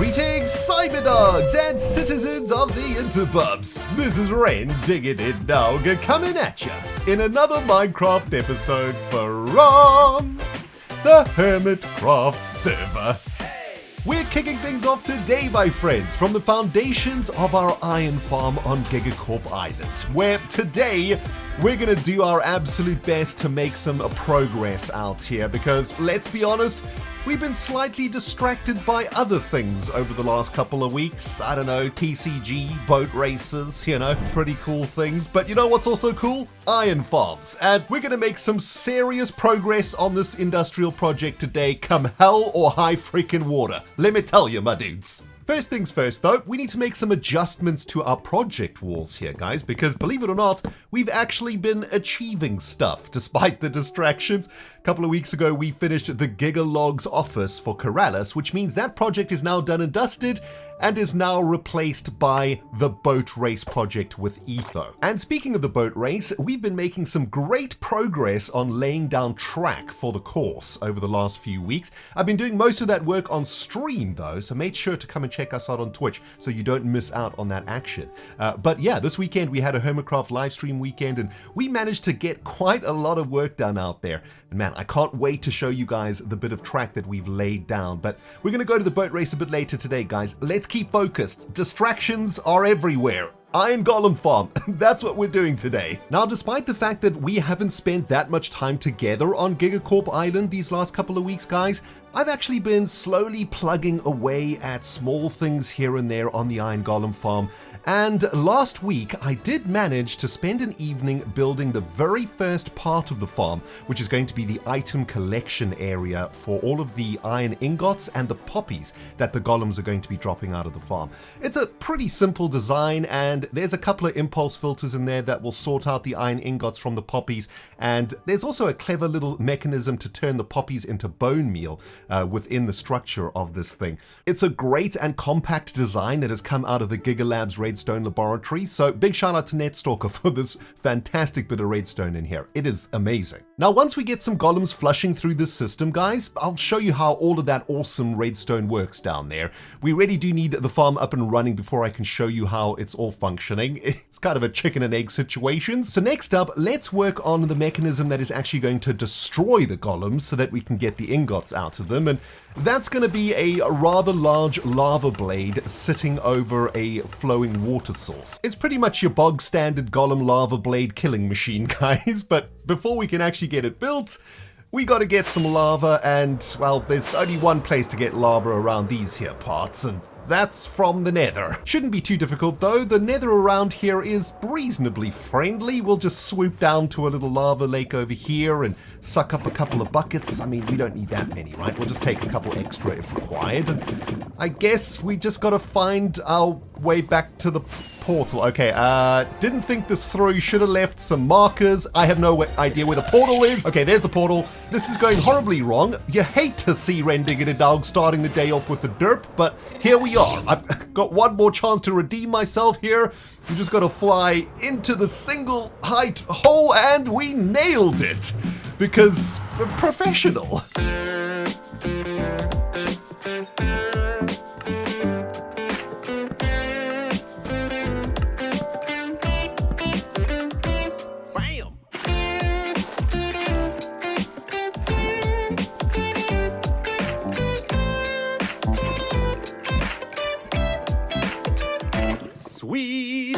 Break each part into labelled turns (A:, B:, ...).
A: Greetings, cyberdogs and citizens of the interbubs. This is Rendog coming at ya in another Minecraft episode from the HermitCraft server. We're kicking things off today, my friends, from the foundations of our iron farm on GIGACORP Island, where today we're going to do our absolute best to make some progress out here because, let's be honest, we've been slightly distracted by other things over the last couple of weeks. I don't know, TCG, boat races, pretty cool things. But you know what's also cool? Iron farms. And we're going to make some serious progress on this industrial project today, come hell or high freaking water. Let me tell you, my dudes. First things first though, we need to make some adjustments to our project walls here, guys, because believe it or not, we've actually been achieving stuff despite the distractions. A couple of weeks ago, we finished the Gigalogs office for Corrales, which means that project is now done and dusted and is now replaced by the boat race project with Etho. And speaking of the boat race, we've been making some great progress on laying down track for the course over the last few weeks. I've been doing most of that work on stream though, so make sure to come and check us out on Twitch so you don't miss out on that action. But yeah, this weekend we had a HermitCraft live stream weekend and we managed to get quite a lot of work done out there. And man, I can't wait to show you guys the bit of track that we've laid down. But we're gonna go to the boat race a bit later today, guys. Let's keep focused. Distractions are everywhere. Iron Golem Farm, that's what we're doing today. Now, despite the fact that we haven't spent that much time together on GIGACORP Island these last couple of weeks, guys, I've actually been slowly plugging away at small things here and there on the Iron Golem Farm. And last week, I did manage to spend an evening building the very first part of the farm, which is going to be the item collection area for all of the iron ingots and the poppies that the golems are going to be dropping out of the farm. It's a pretty simple design, and there's a couple of impulse filters in there that will sort out the iron ingots from the poppies, and there's also a clever little mechanism to turn the poppies into bone meal within the structure of this thing. It's a great and compact design that has come out of the GigaLabs Redstone laboratory, so big shout out to Netstalker for this fantastic bit of redstone in here. It is amazing. Now, once we get some golems flushing through this system, guys, I'll show you how all of that awesome redstone works down there. We really do need the farm up and running before I can show you how it's all functioning. It's kind of a chicken and egg situation. So next up, let's work on the mechanism that is actually going to destroy the golems so that we can get the ingots out of them. And that's going to be a rather large lava blade sitting over a flowing water source. It's pretty much your bog standard golem lava blade killing machine, guys, but before we can actually get it built, we got to get some lava, and well, there's only one place to get lava around these here parts, and that's from the nether. Shouldn't be too difficult though. The nether around here is reasonably friendly. We'll just swoop down to a little lava lake over here and suck up a couple of buckets. I mean, we don't need that many, right? We'll just take a couple extra if required. And I guess we just got to find our way back to the portal. Okay, didn't think this through. Should have left some markers. I have no idea where the portal is. Okay, there's the portal. This is going horribly wrong. You hate to see Rendog starting the day off with the derp, but here we are. I've got one more chance to redeem myself here. We just got to fly into the single height hole, and we nailed it because we're professional. Sweet.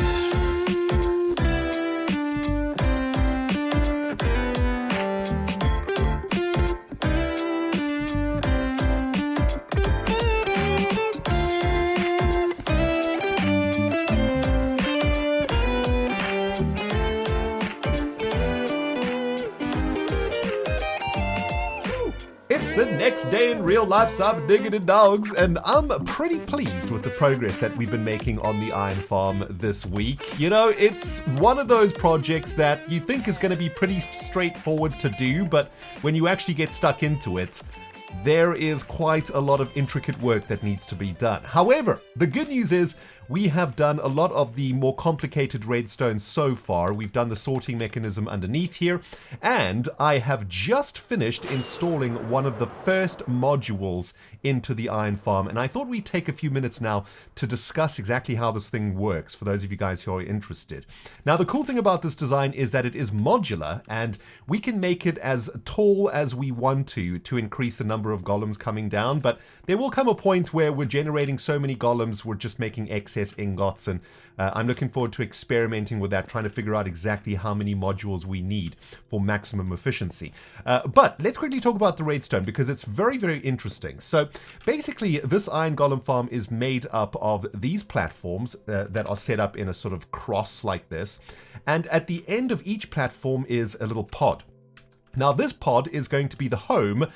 A: It's the next day in real life, cyber digging and dogs, and I'm pretty pleased with the progress that we've been making on the iron farm this week. You know, it's one of those projects that you think is going to be pretty straightforward to do, but when you actually get stuck into it, there is quite a lot of intricate work that needs to be done. However, the good news is we have done a lot of the more complicated redstone so far. We've done the sorting mechanism underneath here, and I have just finished installing one of the first modules into the iron farm, and I thought we'd take a few minutes now to discuss exactly how this thing works for those of you guys who are interested. Now, the cool thing about this design is that it is modular, and we can make it as tall as we want to increase the number of golems coming down, but there will come a point where we're generating so many golems we're just making excess ingots, and I'm looking forward to experimenting with that, trying to figure out exactly how many modules we need for maximum efficiency. But let's quickly talk about the redstone, because it's very, very interesting. So basically, this iron golem farm is made up of these platforms that are set up in a sort of cross like this, and at the end of each platform is a little pod. Now, this pod is going to be the home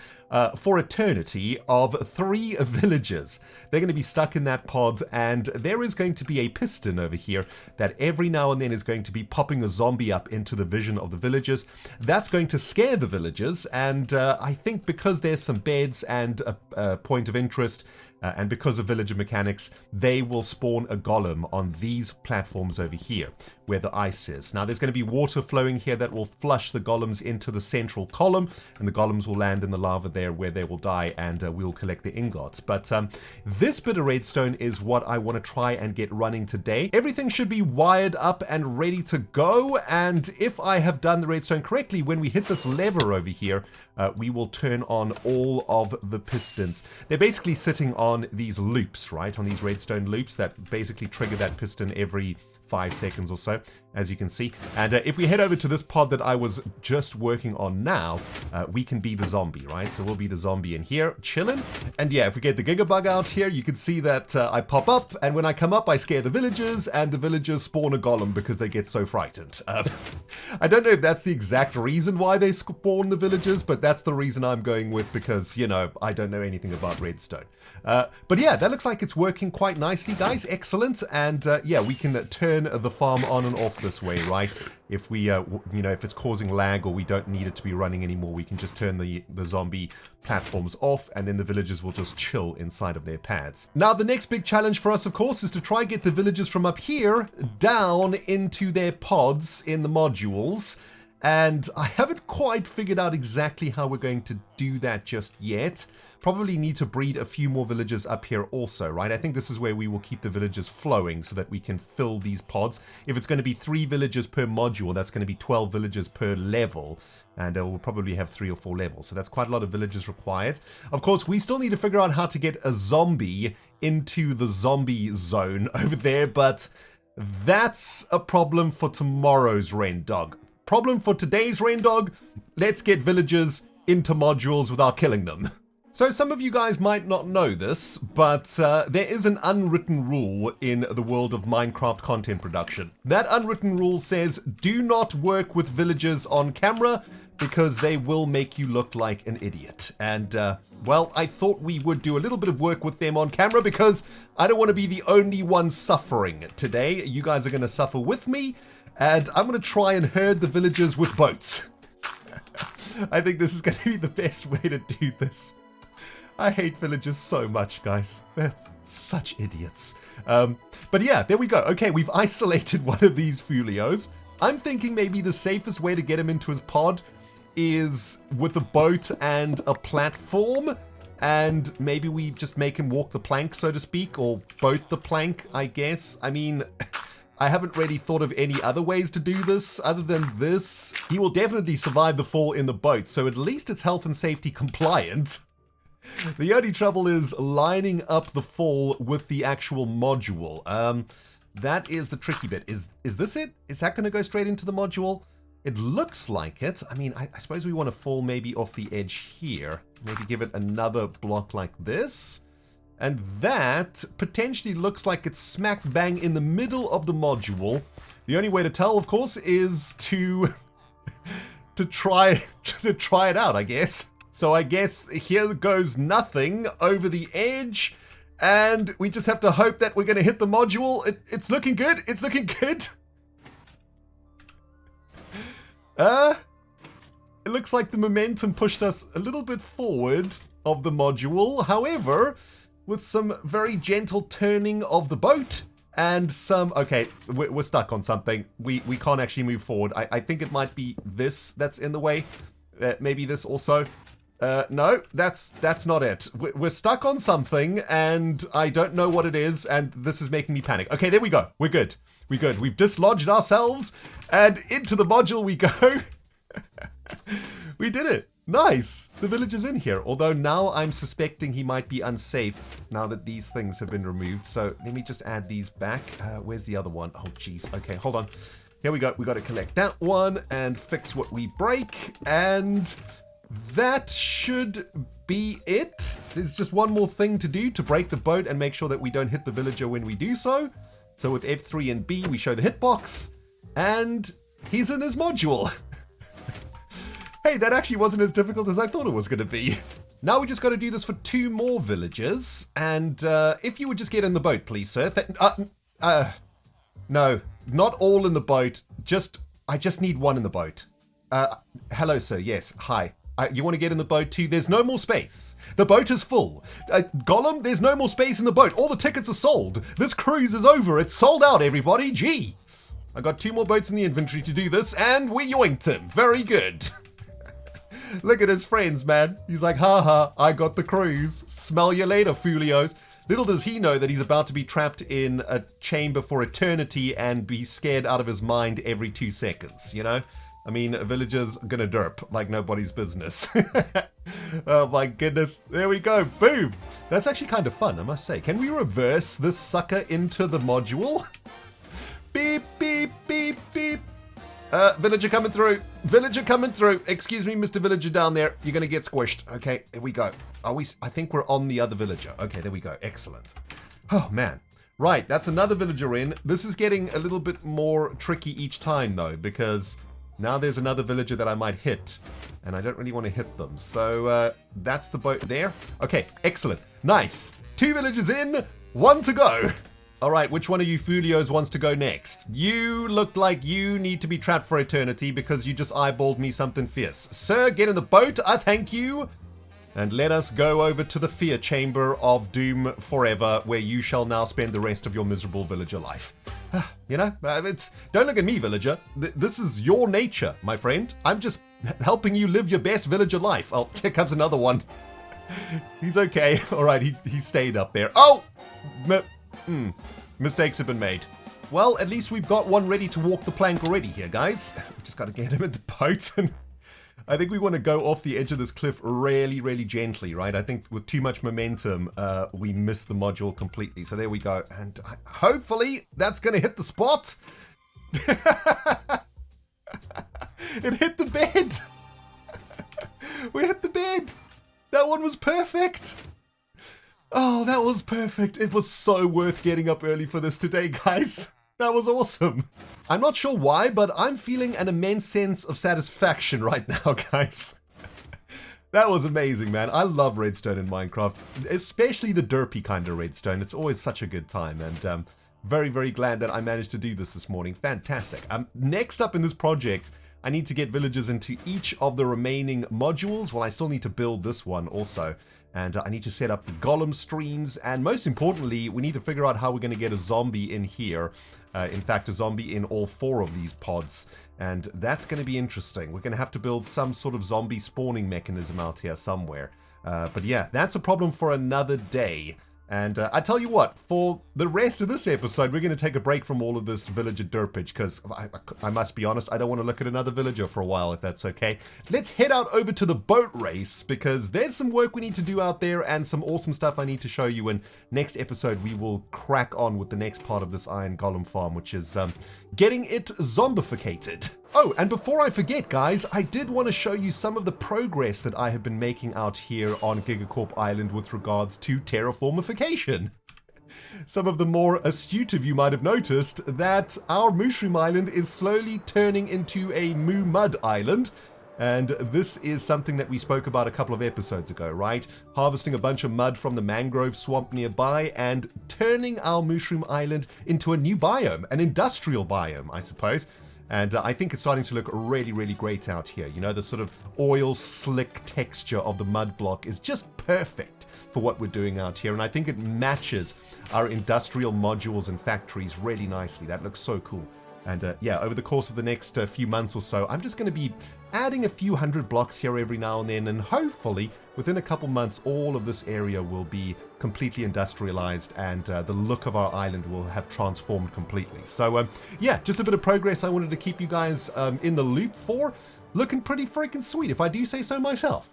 A: for eternity of 3 villagers. They're going to be stuck in that pod, and there is going to be a piston over here that every now and then is going to be popping a zombie up into the vision of the villagers. That's going to scare the villagers, and I think because there's some beds and a point of interest, and because of villager mechanics, they will spawn a golem on these platforms over here where the ice is. Now, there's going to be water flowing here that will flush the golems into the central column, and the golems will land in the lava there where they will die, and we'll collect the ingots. But this bit of redstone is what I want to try and get running today. Everything should be wired up and ready to go, and if I have done the redstone correctly, when we hit this lever over here, we will turn on all of the pistons. They're basically sitting on these loops, right? On these redstone loops that basically trigger that piston every 5 seconds or so, as you can see. And if we head over to this pod that I was just working on now, we can be the zombie, right? So we'll be the zombie in here, chilling. And yeah, if we get the Gigabug out here, you can see that I pop up, and when I come up, I scare the villagers, and the villagers spawn a golem because they get so frightened. I don't know if that's the exact reason why they spawn the villagers, but that's the reason I'm going with, because, you know, I don't know anything about redstone. But yeah, that looks like it's working quite nicely, guys. Excellent. And yeah, we can turn the farm on and off this way, right? If we, you know, if it's causing lag or we don't need it to be running anymore, we can just turn the zombie platforms off, and then the villagers will just chill inside of their pads. Now, the next big challenge for us, of course, is to try and get the villagers from up here down into their pods in the modules. And I haven't quite figured out exactly how we're going to do that just yet. Probably need to breed a few more villagers up here also, right? I think this is where we will keep the villagers flowing so that we can fill these pods. If it's going to be 3 villagers per module, that's going to be 12 villagers per level. And we'll probably have 3 or 4 levels. So that's quite a lot of villagers required. Of course, we still need to figure out how to get a zombie into the zombie zone over there. But that's a problem for tomorrow's Rendog. Problem for today's Rendog: let's get villagers into modules without killing them. So some of you guys might not know this, but there is an unwritten rule in the world of Minecraft content production. That unwritten rule says do not work with villagers on camera because they will make you look like an idiot. And well, I thought we would do a little bit of work with them on camera because I don't want to be the only one suffering today. You guys are going to suffer with me, and I'm going to try and herd the villagers with boats. I think this is going to be the best way to do this. I hate villagers so much, guys. They're such idiots. But yeah, there we go. Okay, we've isolated one of these Fulios. I'm thinking maybe the safest way to get him into his pod is with a boat and a platform. And maybe we just make him walk the plank, so to speak, or boat the plank, I guess. I mean, I haven't really thought of any other ways to do this other than this. He will definitely survive the fall in the boat, so at least it's health and safety compliant. The only trouble is lining up the fall with the actual module. That is the tricky bit. Is this it? Is that going to go straight into the module? It looks like it. I mean, I suppose we want to fall maybe off the edge here. Maybe give it another block like this. And that potentially looks like it's smack bang in the middle of the module. The only way to tell, of course, is to try it out, I guess. So I guess here goes nothing over the edge, and we just have to hope that we're going to hit the module. It's looking good. It's looking good. It looks like the momentum pushed us a little bit forward of the module. However, with some very gentle turning of the boat and some... Okay, we're stuck on something. We can't actually move forward. I think it might be this that's in the way. Maybe this also. No, that's not it. We're stuck on something, and I don't know what it is, and this is making me panic. Okay, there we go. We're good. We're good. We've dislodged ourselves, and into the module we go. We did it. Nice. The villager's in here, although now I'm suspecting he might be unsafe now that these things have been removed. So let me just add these back. Where's the other one? Oh, jeez. Okay, hold on. Here we go. We got to collect that one and fix what we break, and that should be it. There's just one more thing to do to break the boat and make sure that we don't hit the villager when we do so. So with F3 and B, we show the hitbox, and he's in his module. Hey, that actually wasn't as difficult as I thought it was going to be. Now we just got to do this for 2 more villagers, and if you would just get in the boat, please, sir. No, not all in the boat. I just need one in the boat. Hello, sir. Yes, hi. You want to get in the boat too? There's no more space. The boat is full. Golem, there's no more space in the boat. All the tickets are sold. This cruise is over. It's sold out, everybody. Jeez. I got 2 more boats in the inventory to do this, and we yoinked him. Very good. Look at his friends, man. He's like, ha, I got the cruise. Smell you later, foolios. Little does he know that he's about to be trapped in a chamber for eternity and be scared out of his mind every 2 seconds, you know? I mean, a villager's gonna derp like nobody's business. Oh my goodness. There we go. Boom. That's actually kind of fun, I must say. Can we reverse this sucker into the module? Beep, beep, beep, beep. Villager coming through. Villager coming through. Excuse me, Mr. Villager down there. You're gonna get squished. Okay, here we go. I think we're on the other villager. Okay, there we go. Excellent. Oh, man. Right, that's another villager in. This is getting a little bit more tricky each time, though, because now there's another villager that I might hit, and I don't really want to hit them. So that's the boat there. Okay, excellent. Nice. 2 villagers in, 1 to go. All right, which one of you foolios wants to go next? You look like you need to be trapped for eternity because you just eyeballed me something fierce. Sir, get in the boat, I thank you. And let us go over to the fear chamber of doom forever, where you shall now spend the rest of your miserable villager life. You know, don't look at me, villager. This is your nature, my friend. I'm just helping you live your best villager life. Oh, here comes another one. He's okay. All right, he stayed up there. Oh! Mistakes have been made. Well, at least we've got one ready to walk the plank already here, guys. We've just got to get him in the boat. And I think we want to go off the edge of this cliff really, really gently, right? I think with too much momentum, we miss the module completely. So there we go. And hopefully that's going to hit the spot. It hit the bed. We hit the bed. That one was perfect. Oh, that was perfect. It was so worth getting up early for this today, guys. That was awesome. I'm not sure why, but I'm feeling an immense sense of satisfaction right now, guys. That was amazing, man. I love redstone in Minecraft, especially the derpy kind of redstone. It's always such a good time, and very, very glad that I managed to do this morning. Fantastic. Next up in this project, I need to get villagers into each of the remaining modules. Well, I still need to build this one also. And I need to set up the golem streams. And most importantly, we need to figure out how we're going to get a zombie in here. In fact, a zombie in all 4 of these pods. And that's going to be interesting. We're going to have to build some sort of zombie spawning mechanism out here somewhere. But yeah, that's a problem for another day. And I tell you what, for the rest of this episode, we're going to take a break from all of this villager derpage, because I must be honest, I don't want to look at another villager for a while, if that's okay. Let's head out over to the boat race, because there's some work we need to do out there and some awesome stuff I need to show you. And next episode, we will crack on with the next part of this Iron Golem Farm, which is getting it zombificated. Oh, and before I forget, guys, I did want to show you some of the progress that I have been making out here on GIGACORP Island with regards to terraformification. Some of the more astute of you might have noticed that our Mushroom Island is slowly turning into a Moo Mud Island. And this is something that we spoke about a couple of episodes ago, right? Harvesting a bunch of mud from the mangrove swamp nearby and turning our Mushroom Island into a new biome, an industrial biome, I suppose. And I think it's starting to look really, really great out here. You know, the sort of oil slick texture of the mud block is just perfect for what we're doing out here. And I think it matches our industrial modules and factories really nicely. That looks so cool. And yeah, over the course of the next few months or so, I'm just going to be adding a few hundred blocks here every now and then, and hopefully within a couple months all of this area will be completely industrialized and the look of our island will have transformed completely. So yeah, just a bit of progress I wanted to keep you guys in the loop for. Looking pretty freaking sweet, if I do say so myself.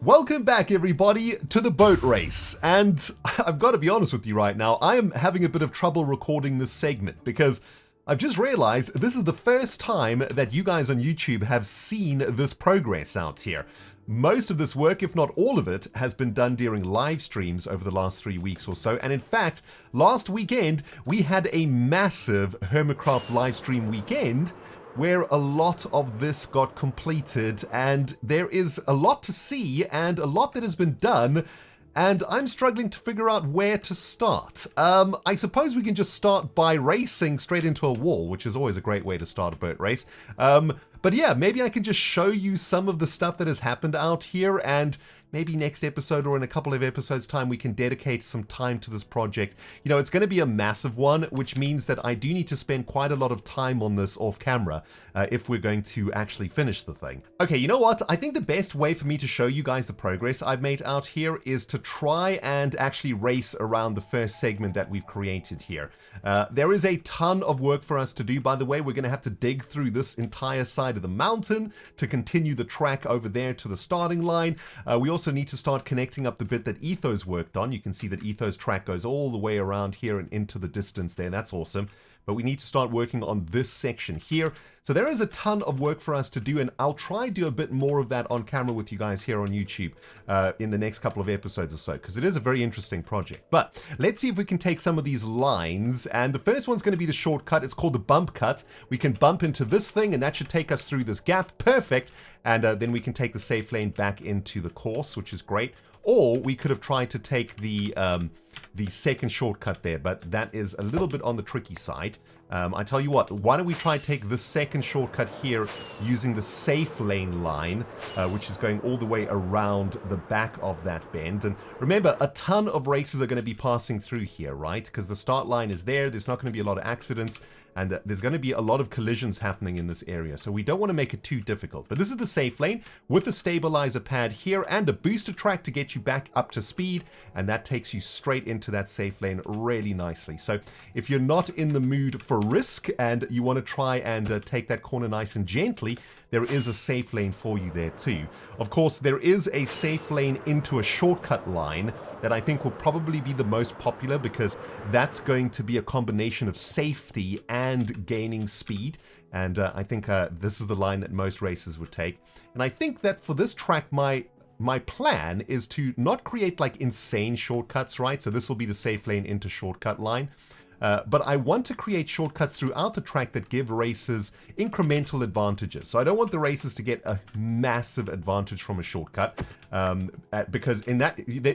A: Welcome back, everybody, to the boat race. And I've got to be honest with you right now, I am having a bit of trouble recording this segment because I've just realized this is the first time that you guys on YouTube have seen this progress out here. Most of this work, if not all of it, has been done during live streams over the last 3 weeks or so. And in fact, last weekend, we had a massive HermitCraft live stream weekend where a lot of this got completed. And there is a lot to see and a lot that has been done. And I'm struggling to figure out where to start. I suppose we can just start by racing straight into a wall, which is always a great way to start a boat race. But yeah, maybe I can just show you some of the stuff that has happened out here, and maybe next episode or in a couple of episodes time we can dedicate some time to this project. You know, it's going to be a massive one, which means that I do need to spend quite a lot of time on this off camera if we're going to actually finish the thing. Okay, you know what? I think the best way for me to show you guys the progress I've made out here is to try and actually race around the first segment that we've created here. There is a ton of work for us to do, by the way. We're going to have to dig through this entire side of the mountain to continue the track over there to the starting line. We also need to start connecting up the bit that Ethos worked on. You can see that Ethos track goes all the way around here and into the distance there. That's awesome. But we need to start working on this section here. So there is a ton of work for us to do, and I'll try to do a bit more of that on camera with you guys here on YouTube in the next couple of episodes or so, because it is a very interesting project. But let's see if we can take some of these lines, and the first one's going to be the shortcut. It's called the bump cut. We can bump into this thing, and that should take us through this gap. Perfect. And then we can take the safe lane back into the course, which is great. Or we could have tried to take the second shortcut there, but that is a little bit on the tricky side. I tell you what, why don't we try take the second shortcut here using the safe lane line, which is going all the way around the back of that bend. And remember, a ton of races are going to be passing through here, right? Because the start line is there. There's not going to be a lot of accidents. And there's going to be a lot of collisions happening in this area. So we don't want to make it too difficult. But this is the safe lane with a stabilizer pad here and a booster track to get you back up to speed. And that takes you straight into that safe lane really nicely. So if you're not in the mood for risk and you want to try and take that corner nice and gently, there is a safe lane for you there too. Of course, there is a safe lane into a shortcut line that I think will probably be the most popular, because that's going to be a combination of safety and gaining speed. And I think this is the line that most racers would take. And I think that for this track, my plan is to not create like insane shortcuts, right? So this will be the safe lane into shortcut line. But I want to create shortcuts throughout the track that give racers incremental advantages. So I don't want the racers to get a massive advantage from a shortcut, because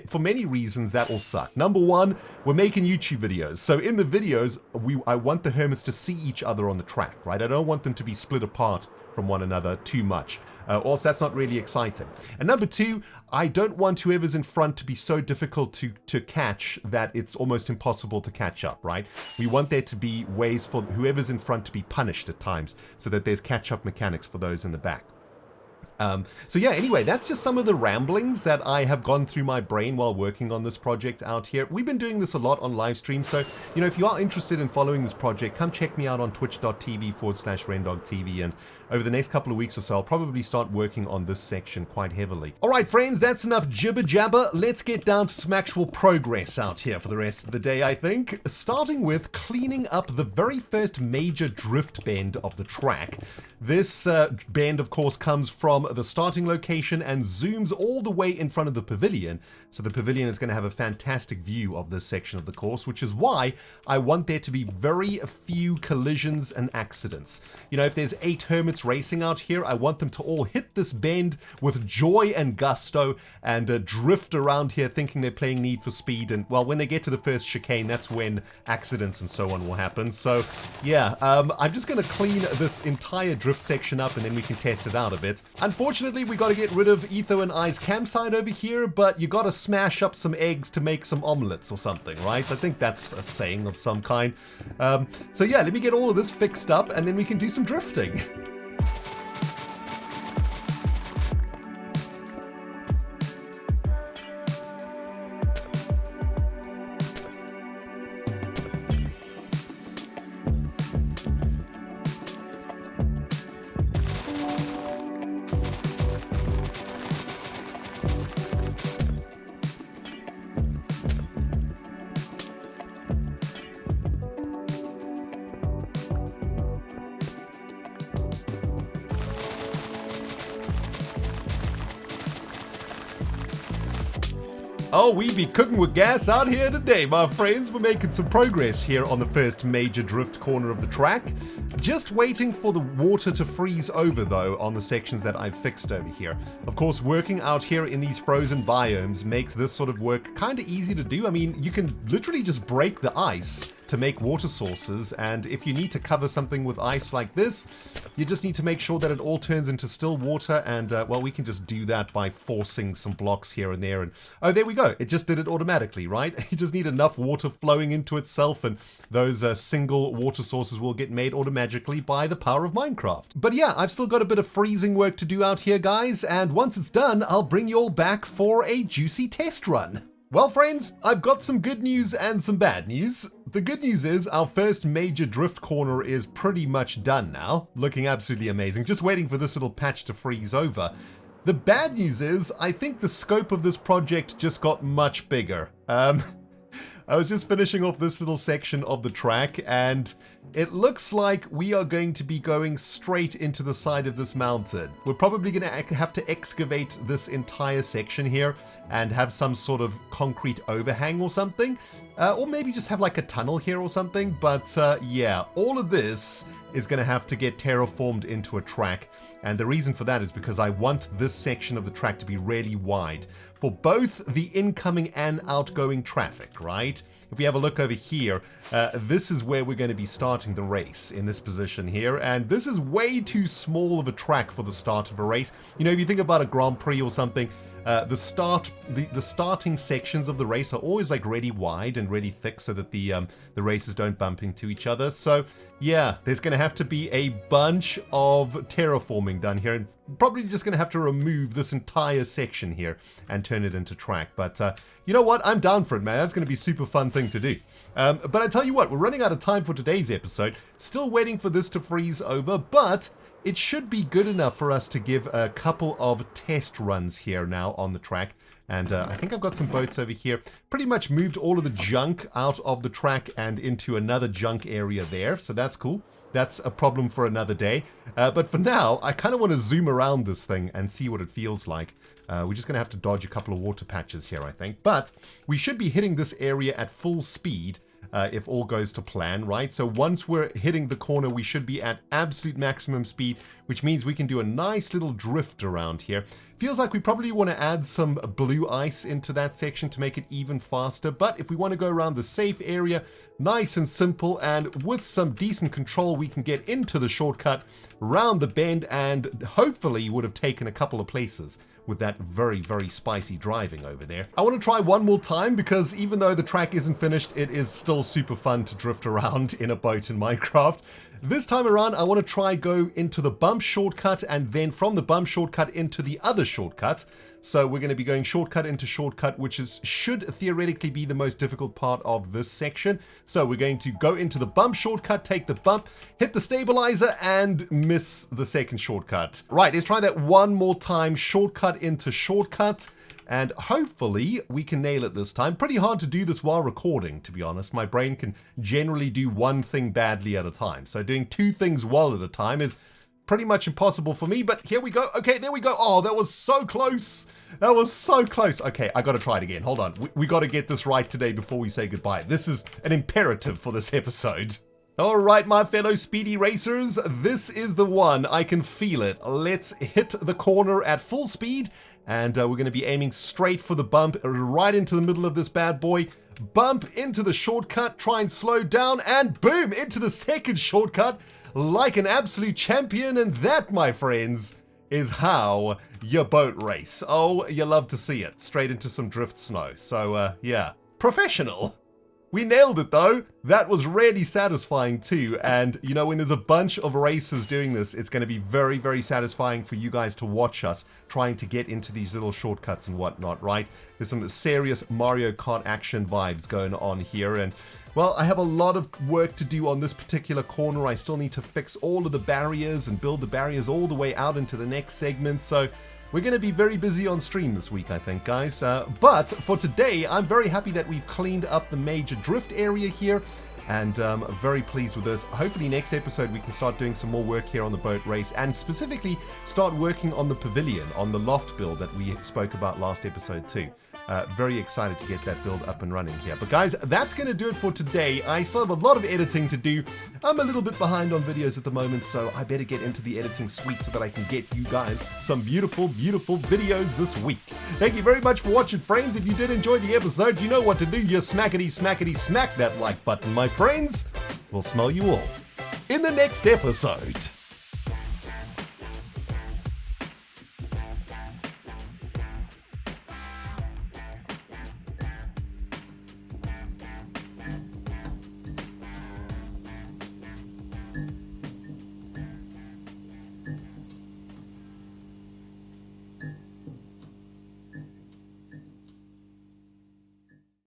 A: for many reasons that will suck. Number one, we're making YouTube videos. So in the videos, I want the hermits to see each other on the track, right? I don't want them to be split apart from one another too much. Also, that's not really exciting. And number two, I don't want whoever's in front to be so difficult to catch that it's almost impossible to catch up, right? We want there to be ways for whoever's in front to be punished at times, so that there's catch-up mechanics for those in the back. So yeah, anyway, that's just some of the ramblings that I have gone through my brain while working on this project out here. We've been doing this a lot on live stream, so, you know, if you are interested in following this project, come check me out on twitch.tv/RendogTV, and over the next couple of weeks or so, I'll probably start working on this section quite heavily. All right, friends, that's enough jibber jabber. Let's get down to some actual progress out here for the rest of the day, I think. Starting with cleaning up the very first major drift bend of the track. This bend, of course, comes from the starting location and zooms all the way in front of the pavilion. So the pavilion is going to have a fantastic view of this section of the course, which is why I want there to be very few collisions and accidents. You know, if there's 8 hermits racing out here, I want them to all hit this bend with joy and gusto and drift around here thinking they're playing Need for Speed. And, well, when they get to the first chicane, that's when accidents and so on will happen. So, yeah, I'm just going to clean this entire drift section up and then we can test it out a bit. Unfortunately, we got to get rid of Etho and I's campsite over here, but you got to smash up some eggs to make some omelets or something, right? I think that's a saying of some kind. So yeah, let me get all of this fixed up and then we can do some drifting. Oh, we be cooking with gas out here today, my friends. We're making some progress here on the first major drift corner of the track. Just waiting for the water to freeze over, though, on the sections that I've fixed over here. Of course, working out here in these frozen biomes makes this sort of work kind of easy to do. I mean, you can literally just break the ice to make water sources, and if you need to cover something with ice like this, you just need to make sure that it all turns into still water, and well, we can just do that by forcing some blocks here and there, and oh, there we go. It just did it automatically, right? You just need enough water flowing into itself, and those single water sources will get made automatically by the power of Minecraft. But yeah, I've still got a bit of freezing work to do out here, guys, and once it's done, I'll bring you all back for a juicy test run. Well, friends, I've got some good news and some bad news. The good news is our first major drift corner is pretty much done now, looking absolutely amazing, just waiting for this little patch to freeze over. The bad news is I think the scope of this project just got much bigger. I was just finishing off this little section of the track, and it looks like we are going to be going straight into the side of this mountain. We're probably going to have to excavate this entire section here and have some sort of concrete overhang or something. Or maybe just have like a tunnel here or something. But yeah, all of this is going to have to get terraformed into a track. And the reason for that is because I want this section of the track to be really wide for both the incoming and outgoing traffic, right? If we have a look over here, this is where we're going to be starting the race, in this position here. And this is way too small of a track for the start of a race. You know, if you think about a Grand Prix or something, the starting sections of the race are always like really wide and really thick so that the races don't bump into each other. So yeah, there's going to have to be a bunch of terraforming done here, and probably just going to have to remove this entire section here and turn it into track. But you know what? I'm down for it, man. That's going to be a super fun thing to do. But I tell you what, we're running out of time for today's episode. Still waiting for this to freeze over, but it should be good enough for us to give a couple of test runs here now on the track. And I think I've got some boats over here. Pretty much moved all of the junk out of the track and into another junk area there. So that's cool. That's a problem for another day. But for now, I kind of want to zoom around this thing and see what it feels like. We're just going to have to dodge a couple of water patches here, I think. But we should be hitting this area at full speed. If all goes to plan, right? So once we're hitting the corner, we should be at absolute maximum speed, which means we can do a nice little drift around here. Feels like we probably want to add some blue ice into that section to make it even faster. But if we want to go around the safe area, nice and simple, and with some decent control, we can get into the shortcut, round the bend, and hopefully would have taken a couple of places with that very, very spicy driving over there. I want to try one more time because even though the track isn't finished, it is still super fun to drift around in a boat in Minecraft. This time around, I want to try go into the bump shortcut and then from the bump shortcut into the other shortcut. So we're going to be going shortcut into shortcut, which should theoretically be the most difficult part of this section. So we're going to go into the bump shortcut, take the bump, hit the stabilizer, and miss the second shortcut. Right, let's try that one more time. Shortcut into shortcut. And hopefully we can nail it this time. Pretty hard to do this while recording, to be honest. My brain can generally do one thing badly at a time. So doing two things while at a time is pretty much impossible for me, but here we go. Okay, there we go. Oh, that was so close. That was so close. Okay, I gotta try it again. Hold on. We gotta get this right today before we say goodbye. This is an imperative for this episode. All right, my fellow speedy racers, this is the one. I can feel it. Let's hit the corner at full speed, and we're gonna be aiming straight for the bump, right into the middle of this bad boy. Bump into the shortcut, try and slow down, and boom, into the second shortcut like an absolute champion. And that, my friends, is how you boat race. Oh, you love to see it. Straight into some drift snow. So, yeah, professional. We nailed it though. That was really satisfying too. And you know, when there's a bunch of racers doing this, it's going to be very, very satisfying for you guys to watch us trying to get into these little shortcuts and whatnot, right? There's some serious Mario Kart action vibes going on here. And well, I have a lot of work to do on this particular corner. I still need to fix all of the barriers and build the barriers all the way out into the next segment. So we're going to be very busy on stream this week, I think, guys. But for today, I'm very happy that we've cleaned up the major drift area here. And very pleased with this. Hopefully next episode we can start doing some more work here on the boat race. And specifically start working on the pavilion, on the loft build that we spoke about last episode too. Very excited to get that build up and running here. But guys, that's going to do it for today. I still have a lot of editing to do. I'm a little bit behind on videos at the moment, so I better get into the editing suite so that I can get you guys some beautiful, beautiful videos this week. Thank you very much for watching, friends. If you did enjoy the episode, you know what to do. You smackety, smackety, smack that like button, my friends. We'll smell you all in the next episode.